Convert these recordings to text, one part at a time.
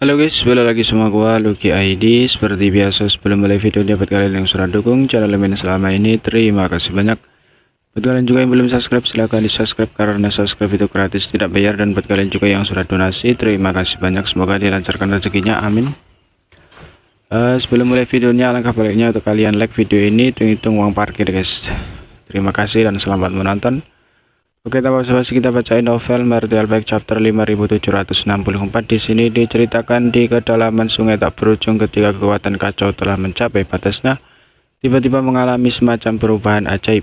Halo guys, balik lagi sama gua Lucky ID. Seperti biasa sebelum mulai video buat kalian yang sudah dukung channel ini selama ini, terima kasih banyak. Buat kalian juga yang belum subscribe, silahkan di subscribe karena subscribe itu gratis, tidak bayar. Dan buat kalian juga yang sudah donasi, terima kasih banyak, semoga dilancarkan rezekinya, amin. Sebelum mulai videonya, alangkah baiknya untuk kalian like video ini, hitung uang parkir guys. Terima kasih dan selamat menonton. Oke, tanpa basa-basi kita bacain novel Martial Back chapter 5764. Di sini diceritakan di kedalaman sungai tak berujung ketika kekuatan kacau telah mencapai batasnya, tiba-tiba mengalami semacam perubahan ajaib,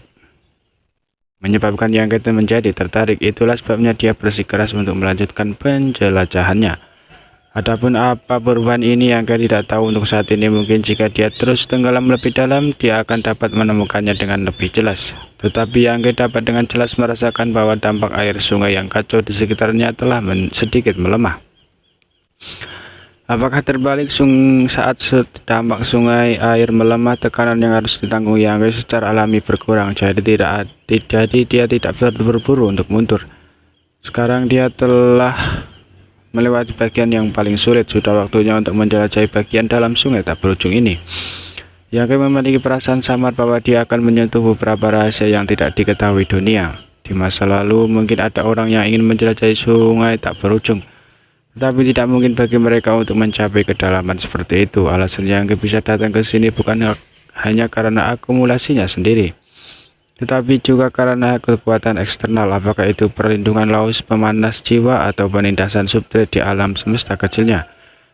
menyebabkan Yang Kete menjadi tertarik. Itulah sebabnya dia bersikeras untuk melanjutkan penjelajahannya. Adapun apa perubahan ini Yang Kete tidak tahu untuk saat ini. Mungkin jika dia terus tenggelam lebih dalam, dia akan dapat menemukannya dengan lebih jelas. Tetapi Yang Kete dapat dengan jelas merasakan bahwa dampak air sungai yang kacau di sekitarnya telah sedikit melemah. Apakah terbalik saat dampak sungai air melemah, tekanan yang harus ditanggung Yang Kete secara alami berkurang. Jadi dia tidak berburu untuk mundur. Sekarang dia telah melewati bagian yang paling sulit. Sudah waktunya untuk menjelajahi bagian dalam sungai tak berujung ini. Yang Kete memiliki perasaan samar bahwa dia akan menyentuh beberapa rahasia yang tidak diketahui dunia. Di masa lalu mungkin ada orang yang ingin menjelajahi sungai tak berujung, tetapi tidak mungkin bagi mereka untuk mencapai kedalaman seperti itu. Alasan Yang Kete bisa datang ke sini bukan hanya karena akumulasinya sendiri, tetapi juga karena kekuatan eksternal, apakah itu perlindungan laut, pemanas jiwa, atau penindasan subtrait di alam semesta kecilnya.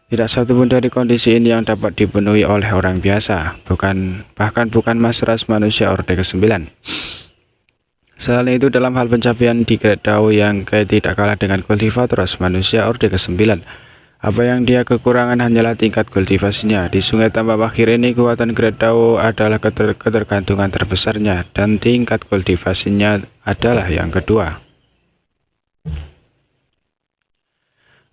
Tidak satu pun dari kondisi ini yang dapat dipenuhi oleh orang biasa, bahkan bukan Mas ras manusia Orde ke-9. Selain itu, dalam hal pencapaian di Great Dao, Yang Kete tidak kalah dengan kultivator ras manusia Orde ke-9. Apa yang dia kekurangan hanyalah tingkat kultivasinya. Di sungai tambah akhir ini, kekuatan Great Dao adalah ketergantungan terbesarnya, dan tingkat kultivasinya adalah yang kedua.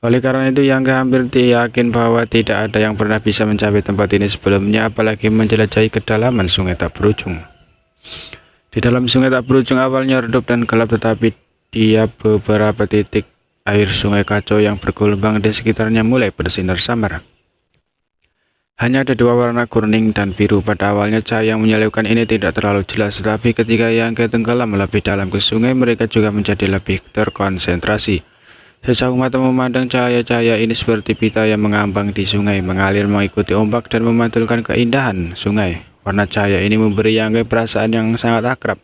Oleh karena itu, Yang Kete hampir yakin bahwa tidak ada yang pernah bisa mencapai tempat ini sebelumnya, apalagi menjelajahi kedalaman sungai tak berujung. Di dalam sungai tak berujung awalnya redup dan gelap, tetapi dia beberapa titik air sungai kacau yang bergelombang di sekitarnya mulai bersinar samar. Hanya ada dua warna, kuning dan biru. Pada awalnya cahaya yang menyilaukan ini tidak terlalu jelas, tetapi ketika Yang Kete tenggelam lebih dalam ke sungai, mereka juga menjadi lebih terkonsentrasi. Sejauh mata memandang, cahaya-cahaya ini seperti pita yang mengambang di sungai, mengalir mengikuti ombak dan memantulkan keindahan sungai. Warna cahaya ini memberi Yang Kete perasaan yang sangat akrab,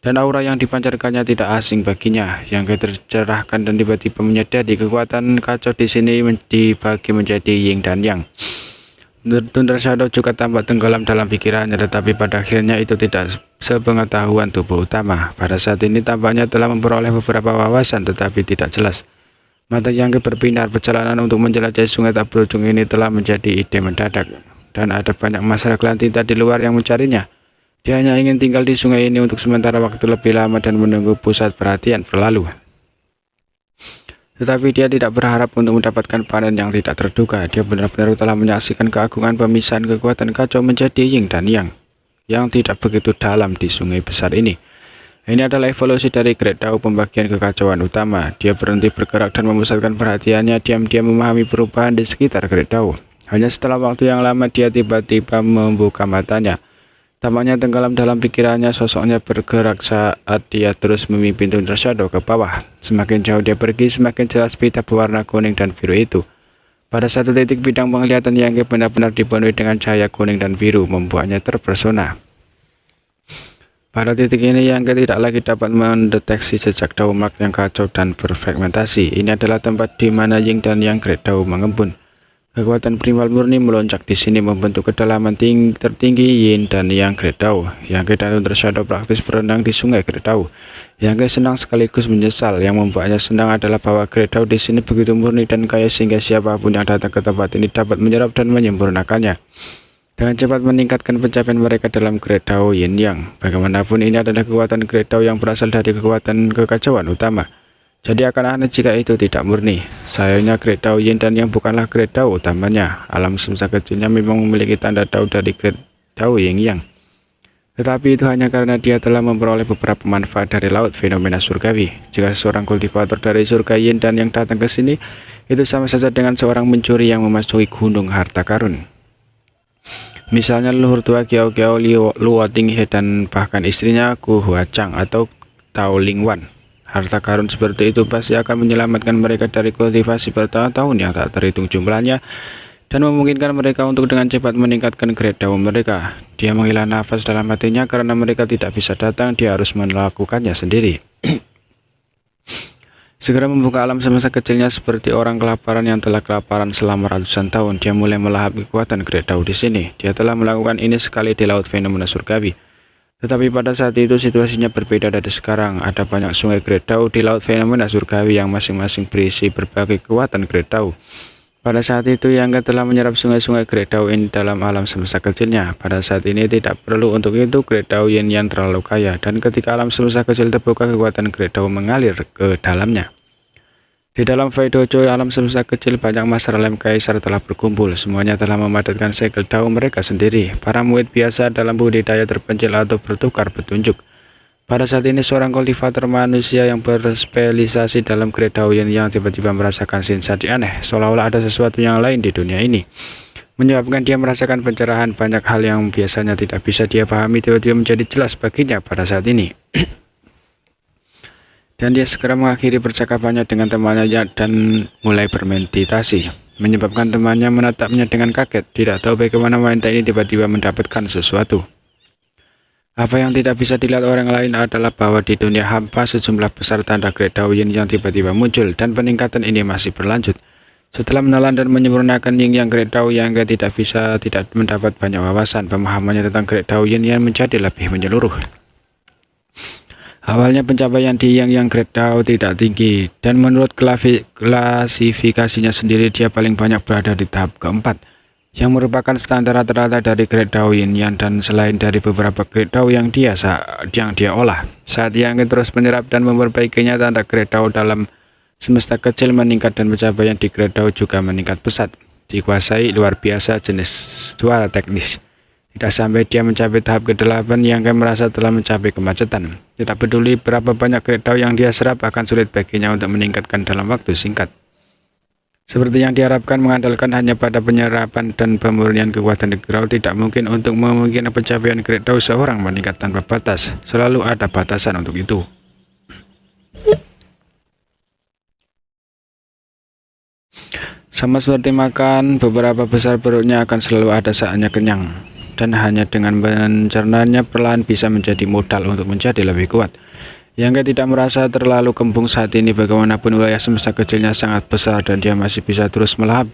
dan aura yang dipancarkannya tidak asing baginya. Yang Kete tercerahkan dan tiba-tiba menyadari kekuatan kacau di sini dibagi menjadi yin dan yang. Thunder Shadow juga tampak tenggelam dalam pikirannya, tetapi pada akhirnya itu tidak sepengetahuan tubuh utama. Pada saat ini tampaknya telah memperoleh beberapa wawasan, tetapi tidak jelas. Mata Yang Kete berpindah. Perjalanan untuk menjelajahi sungai tak berujung ini telah menjadi ide mendadak, dan ada banyak masyarakat lantinta di luar yang mencarinya. Dia hanya ingin tinggal di sungai ini untuk sementara waktu lebih lama dan menunggu pusat perhatian berlalu. Tetapi dia tidak berharap untuk mendapatkan panen yang tidak terduga. Dia benar-benar telah menyaksikan keagungan pemisahan kekuatan kacau menjadi yin dan yang tidak begitu dalam di sungai besar ini. Ini adalah evolusi dari Great Dao, pembagian kekacauan utama. Dia berhenti bergerak dan memusatkan perhatiannya, diam-diam memahami perubahan di sekitar Great Dao. Hanya setelah waktu yang lama dia tiba-tiba membuka matanya. Tampaknya tenggelam dalam pikirannya, sosoknya bergerak saat dia terus memimpin Thunder Shadow ke bawah. Semakin jauh dia pergi, semakin jelas pita berwarna kuning dan biru itu. Pada satu titik, bidang penglihatan Yang Kete benar-benar dipenuhi dengan cahaya kuning dan biru, membuatnya terpesona. Pada titik ini Yang Kete tidak lagi dapat mendeteksi jejak Dao Mark yang kacau dan berfragmentasi. Ini adalah tempat di mana Yin dan Yang Great Dao mengembun. Kekuatan primal murni melonjak di sini, membentuk kedalaman tertinggi Yin dan Yang Great Dao. Yang Kete dan Thunder Shadow praktis berenang di sungai Great Dao. Yang Kete senang sekaligus menyesal. Yang membuatnya senang adalah bahwa Great Dao di sini begitu murni dan kaya sehingga siapapun yang datang ke tempat ini dapat menyerap dan menyempurnakannya. Dengan cepat meningkatkan pencapaian mereka dalam Great Dao Yin Yang. Bagaimanapun ini adalah kekuatan Great Dao yang berasal dari kekuatan kekacauan utama. Jadi akan aneh jika itu tidak murni. Sayangnya Great Dao Yin dan Yang bukanlah Great Dao utamanya. Alam semesta kecilnya memang memiliki tanda Dao dari Great Dao Yin Yang. Tetapi itu hanya karena dia telah memperoleh beberapa manfaat dari laut, fenomena surgawi. Jika seorang kultivator dari surga Yin dan Yang datang ke sini, Itu sama saja dengan seorang pencuri yang memasuki gunung harta karun. Misalnya leluhur tua Kiao Kiao Luo Tinghe dan bahkan istrinya Ku Huachang atau Tao Lingwan. Harta karun seperti itu pasti akan menyelamatkan mereka dari kultivasi bertahun-tahun yang tak terhitung jumlahnya dan memungkinkan mereka untuk dengan cepat meningkatkan grade daun mereka. Dia menghela nafas dalam hatinya karena mereka tidak bisa datang, dia harus melakukannya sendiri. Segera membuka alam semesta kecilnya seperti orang kelaparan yang telah kelaparan selama ratusan tahun. Dia mulai melahap kekuatan grade daun di sini. Dia telah melakukan ini sekali di laut fenomena surgawi. Tetapi pada saat itu situasinya berbeda dari sekarang. Ada banyak sungai grade daun di laut fenomena surgawi yang masing-masing berisi berbagai kekuatan grade daun. Pada saat itu Yangga telah menyerap sungai-sungai grade daun ini dalam alam semesta kecilnya. Pada saat ini tidak perlu untuk itu grade daun Yin yang terlalu kaya, dan ketika alam semesta kecil terbuka kekuatan grade daun mengalir ke dalamnya. Di dalam Fei Dojo alam semesta kecil banyak master lem kaisar telah berkumpul. Semuanya telah memadatkan segel daun mereka sendiri. Para murid biasa dalam budidaya terpencil atau bertukar petunjuk. Pada saat ini seorang kultivator manusia yang berspesialisasi dalam grade daun yang tiba-tiba merasakan sensasi aneh, seolah-olah ada sesuatu yang lain di dunia ini, menyebabkan dia merasakan pencerahan. Banyak hal yang biasanya tidak bisa dia pahami tiba-tiba menjadi jelas baginya pada saat ini. Dan dia segera mengakhiri percakapannya dengan temannya dan mulai bermeditasi, menyebabkan temannya menatapnya dengan kaget. Tidak tahu bagaimana wanita ini tiba-tiba mendapatkan sesuatu. Apa yang tidak bisa dilihat orang lain adalah bahwa di dunia hampa sejumlah besar tanda grade daun yang tiba-tiba muncul, dan peningkatan ini masih berlanjut. Setelah menelan dan menyempurnakan yin yang grade daun yang tidak mendapat banyak wawasan, pemahamannya tentang grade daun yang menjadi lebih menyeluruh. Awalnya pencapaian di yang grade daun tidak tinggi, dan menurut klasifikasinya sendiri dia paling banyak berada di tahap keempat, yang merupakan standar rata-rata dari grade daun yang, dan selain dari beberapa grade daun yang dia olah. Saat Yang terus menyerap dan memperbaikinya, tanda grade daun dalam semesta kecil meningkat dan pencapaian di grade daun juga meningkat pesat. Dikuasai luar biasa jenis suara teknis. Tidak sampai dia mencapai tahap ke-8, Yang merasa telah mencapai kemacetan. Tidak peduli berapa banyak grade daun yang dia serap, akan sulit baginya untuk meningkatkan dalam waktu singkat. Seperti yang diharapkan, mengandalkan hanya pada penyerapan dan pemurnian kekuatan di grade daun tidak mungkin untuk memungkinkan pencapaian grade daun seorang meningkat tanpa batas. Selalu ada batasan untuk itu. Sama seperti makan, beberapa besar perutnya akan selalu ada saatnya kenyang. Dan hanya dengan mencernanya perlahan bisa menjadi modal untuk menjadi lebih kuat. Yang tidak merasa terlalu kembung saat ini, bagaimanapun wilayah semesta kecilnya sangat besar dan dia masih bisa terus melahap